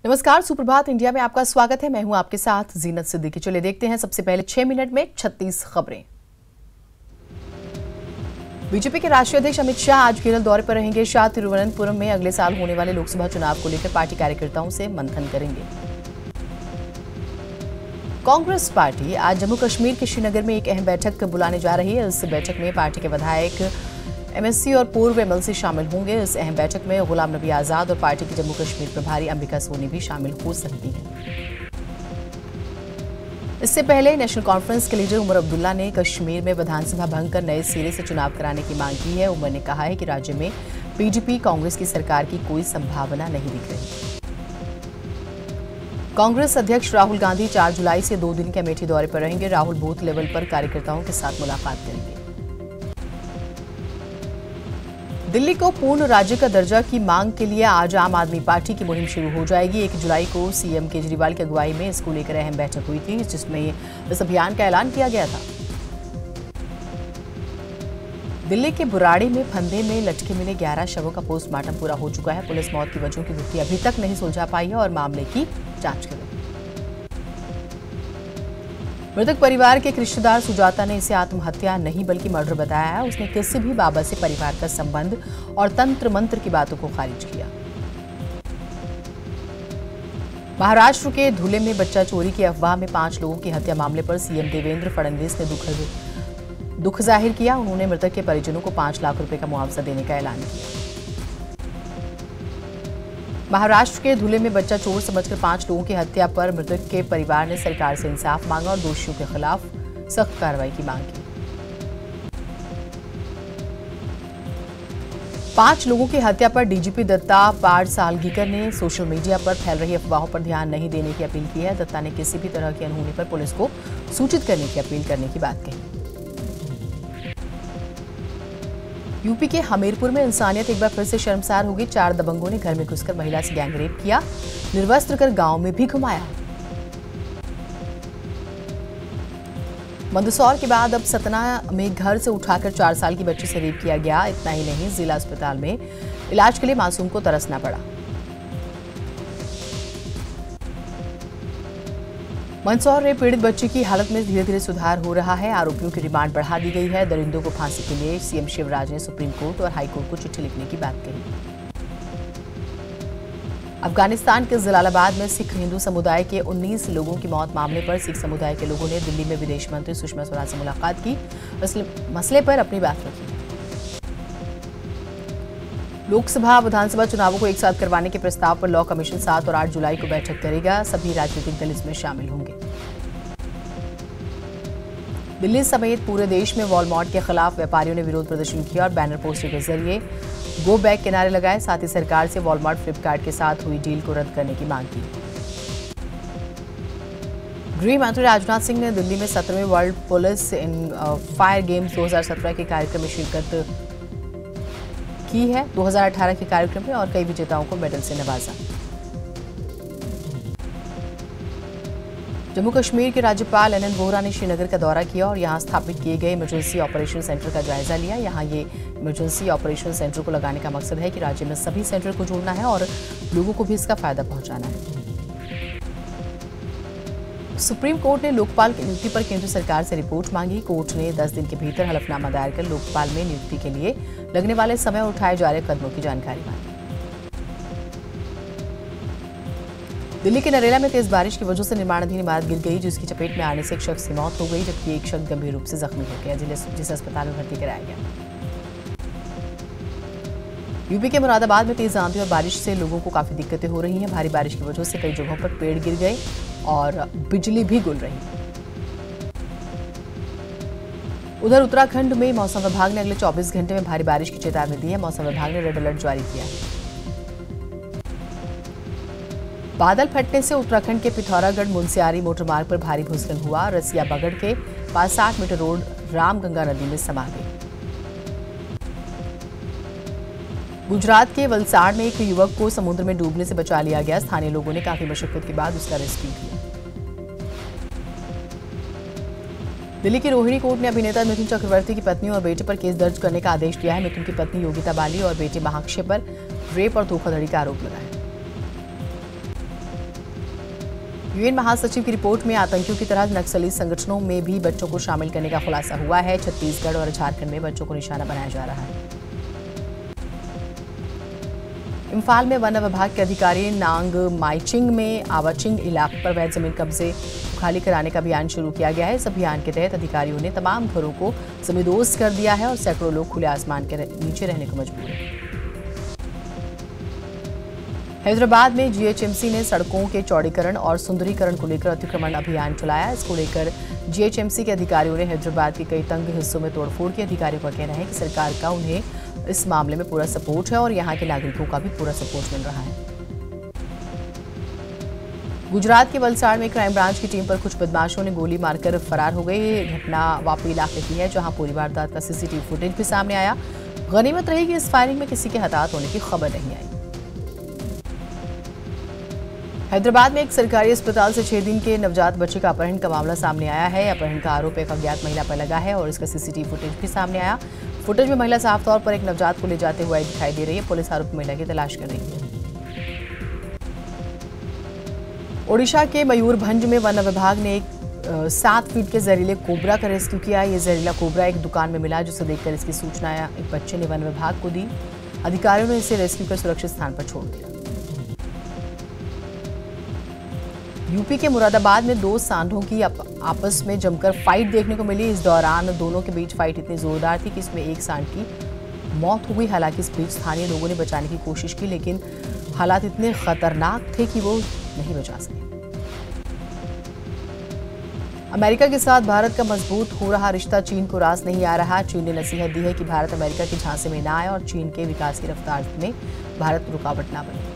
नमस्कार, सुप्रभात इंडिया में आपका स्वागत है। मैं हूं आपके साथ जीनत सिद्दीकी। चलिए देखते हैं सबसे पहले 6 मिनट में 36 खबरें। बीजेपी के राष्ट्रीय अध्यक्ष अमित शाह आज केरल दौरे पर रहेंगे। शाह तिरुवनंतपुरम में अगले साल होने वाले लोकसभा चुनाव को लेकर पार्टी कार्यकर्ताओं से मंथन करेंगे। कांग्रेस पार्टी आज जम्मू कश्मीर के श्रीनगर में एक अहम बैठक बुलाने जा रही है। इस बैठक में पार्टी के विधायक, एमएससी और पूर्व एमएलसी शामिल होंगे। इस अहम बैठक में गुलाम नबी आजाद और पार्टी की जम्मू कश्मीर प्रभारी अंबिका सोनी भी शामिल हो सकती हैं। इससे पहले नेशनल कॉन्फ्रेंस के लीडर उमर अब्दुल्ला ने कश्मीर में विधानसभा भंग कर नए सिरे से चुनाव कराने की मांग की है। उमर ने कहा है कि राज्य में बीजेपी कांग्रेस की सरकार की कोई संभावना नहीं दिख रही। कांग्रेस अध्यक्ष राहुल गांधी 4 जुलाई से 2 दिन के अमेठी दौरे पर रहेंगे। राहुल बूथ लेवल पर कार्यकर्ताओं के साथ मुलाकात करेंगे। दिल्ली को पूर्ण राज्य का दर्जा की मांग के लिए आज आम आदमी पार्टी की मुहिम शुरू हो जाएगी। 1 जुलाई को सीएम केजरीवाल की अगुवाई में इसको लेकर अहम बैठक हुई थी, जिसमें इस अभियान का ऐलान किया गया था। दिल्ली के बुराड़ी में फंदे में लटके मिले 11 शवों का पोस्टमार्टम पूरा हो चुका है। पुलिस मौत की वजहों की गुत्थी अभी तक नहीं सुलझा पाई है और मामले की जांच कर रही है। मृतक परिवार के एक रिश्तेदार सुजाता ने इसे आत्महत्या नहीं बल्कि मर्डर बताया है। उसने किसी भी बाबत से परिवार का संबंध और तंत्र मंत्र की बातों को खारिज किया। महाराष्ट्र के धुले में बच्चा चोरी की अफवाह में 5 लोगों की हत्या मामले पर सीएम देवेंद्र फडणवीस ने दुख जाहिर किया। उन्होंने मृतक के परिजनों को 5 लाख रुपए का मुआवजा देने का ऐलान किया। महाराष्ट्र के धुले में बच्चा चोर समझकर 5 लोगों की हत्या पर मृतक के परिवार ने सरकार से इंसाफ मांगा और दोषियों के खिलाफ सख्त कार्रवाई की मांग की। 5 लोगों की हत्या पर डीजीपी दत्ता पारसालगीकर ने सोशल मीडिया पर फैल रही अफवाहों पर ध्यान नहीं देने की अपील की है। दत्ता ने किसी भी तरह की अनहोनी पर पुलिस को सूचित करने की अपील करने की बात कही। यूपी के हमीरपुर में इंसानियत एक बार फिर से शर्मसार हो गई। 4 दबंगों ने घर में घुसकर महिला से गैंगरेप किया, निर्वस्त्र कर गांव में भी घुमाया। मंदसौर के बाद अब सतना में घर से उठाकर 4 साल की बच्ची से रेप किया गया। इतना ही नहीं, जिला अस्पताल में इलाज के लिए मासूम को तरसना पड़ा। मंदसौर में पीड़ित बच्ची की हालत में धीरे धीरे सुधार हो रहा है। आरोपियों की रिमांड बढ़ा दी गई है। दरिंदों को फांसी के लिए सीएम शिवराज ने सुप्रीम कोर्ट और हाई कोर्ट को चिट्ठी लिखने की बात कही। अफगानिस्तान के जलालाबाद में सिख हिंदू समुदाय के 19 लोगों की मौत मामले पर सिख समुदाय के लोगों ने दिल्ली में विदेश मंत्री सुषमा स्वराज से मुलाकात की। मसले पर अपनी बात रखी। लोकसभा विधानसभा चुनावों को एक साथ करवाने के प्रस्ताव पर लॉ कमीशन 7 और 8 जुलाई को बैठक करेगा। सभी राजनीतिक दल इसमें शामिल होंगे। दिल्ली समेत पूरे देश में वॉलमार्ट के खिलाफ व्यापारियों ने विरोध प्रदर्शन किया और बैनर पोस्टर के जरिए गो बैक के नारे लगाए। साथ ही सरकार से वॉलमार्ट फ्लिपकार्ट के साथ हुई डील को रद्द करने की मांग की। गृह मंत्री राजनाथ सिंह ने दिल्ली में 17वें world police in fire games 2017 के कार्यक्रम में शिरकत की है। 2018 के कार्यक्रम में और कई विजेताओं को मेडल से नवाजा। जम्मू कश्मीर के राज्यपाल एनएन वोहरा ने श्रीनगर का दौरा किया और यहां स्थापित किए गए इमरजेंसी ऑपरेशन सेंटर का जायजा लिया। यहां ये इमरजेंसी ऑपरेशन सेंटर को लगाने का मकसद है कि राज्य में सभी सेंटर को जोड़ना है और लोगों को भी इसका फायदा पहुंचाना है। सुप्रीम कोर्ट ने लोकपाल की नियुक्ति पर केंद्र सरकार से रिपोर्ट मांगी। कोर्ट ने 10 दिन के भीतर हलफनामा दायर कर लोकपाल में नियुक्ति के लिए लगने वाले समय और उठाए जा रहे कदमों की जानकारी मांगी। दिल्ली के नरेला में तेज बारिश की वजह से निर्माणाधीन इमारत गिर गई, जिसकी चपेट में आने से एक शख्स की मौत हो गई, जबकि एक शख्स गंभीर रूप से जख्मी हो गया, जिसे अस्पताल में भर्ती कराया गया। यूपी के मुरादाबाद में तेज आंधी और बारिश से लोगों को काफी दिक्कतें हो रही हैं। भारी बारिश की वजह से कई जगहों पर पेड़ गिर गए और बिजली भी गुल रही। उधर उत्तराखंड में मौसम विभाग ने अगले 24 घंटे में भारी बारिश की चेतावनी दी है। मौसम विभाग ने रेड अलर्ट जारी किया है। बादल फटने से उत्तराखंड के पिथौरागढ़ मुनस्यारी मोटरमार्ग पर भारी भूस्खलन हुआ। रसिया बगड़ के पास 60 मीटर रोड रामगंगा नदी में समा गई। गुजरात के वलसाड़ में एक युवक को समुद्र में डूबने से बचा लिया गया। स्थानीय लोगों ने काफी मशक्कत के बाद उसका रेस्क्यू किया। दिल्ली की रोहिणी कोर्ट ने अभिनेता मिथुन चक्रवर्ती की पत्नी और बेटे पर केस दर्ज करने का आदेश दिया है। मिथुन की पत्नी योगिता बाली और बेटे महाक्षय पर रेप और धोखाधड़ी का आरोप लगा है। यूएन महासचिव की रिपोर्ट में आतंकियों की तरह नक्सली संगठनों में भी बच्चों को शामिल करने का खुलासा हुआ है। छत्तीसगढ़ और झारखंड में बच्चों को निशाना बनाया जा रहा है। इम्फाल में वन विभाग के अधिकारी नांग माइचिंग में आवाचिंग इलाके पर अवैध जमीन कब्जे खाली कराने का अभियान शुरू किया गया है। इस अभियान के तहत अधिकारियों ने तमाम घरों को जमींदोज कर दिया है और सैकड़ों लोग खुले आसमान के नीचे रहने को मजबूर हैं। हैदराबाद में जीएचएमसी ने सड़कों के चौड़ीकरण और सुंदरीकरण को लेकर अतिक्रमण अभियान चलाया। इसको लेकर जीएचएमसी के अधिकारियों ने हैदराबाद के कई तंग हिस्सों में तोड़फोड़ की। अधिकारियों का कहना है कि सरकार का उन्हें इस मामले में पूरा सपोर्ट है और यहां के नागरिकों का भी पूरा सपोर्ट मिल रहा है। गुजरात के वलसाड़ में क्राइम ब्रांच की टीम पर कुछ बदमाशों ने गोली मारकर फरार हो गए। ये घटना वापी इलाके की है, जहां पूरी वारदात का सीसीटीवी फुटेज भी सामने आया। गनीमत रही कि इस फायरिंग में किसी के हताहत होने की खबर नहीं आई। हैदराबाद में एक सरकारी अस्पताल से 6 दिन के नवजात बच्चे का अपहरण का मामला सामने आया है। अपहरण का आरोप एक अज्ञात महिला पर लगा है और इसका सीसीटीवी फुटेज भी सामने आया। फुटेज में महिला साफ तौर पर एक नवजात को ले जाते हुए दिखाई दे रही है। पुलिस आरोपी महिला की तलाश कर रही है। ओडिशा के मयूरभंज में वन विभाग ने एक 7 फीट के जहरीले कोबरा का रेस्क्यू किया। ये जहरीला कोबरा एक दुकान में मिला, जिसे देखकर इसकी सूचना एक बच्चे ने वन विभाग को दी। अधिकारियों ने इसे रेस्क्यू कर सुरक्षित स्थान पर छोड़ दिया। यूपी के मुरादाबाद में 2 सांडों की आपस में जमकर फाइट देखने को मिली। इस दौरान दोनों के बीच फाइट इतनी जोरदार थी कि इसमें एक सांड की मौत हो गई। हालांकि इस बीच स्थानीय लोगों ने बचाने की कोशिश की, लेकिन हालात इतने खतरनाक थे कि वो नहीं बचा सके। अमेरिका के साथ भारत का मजबूत हो रहा रिश्ता चीन को रास नहीं आ रहा। चीन ने नसीहत दी है कि भारत अमेरिका के झांसे में न आए और चीन के विकास की रफ्तार में भारत रुकावट न बने।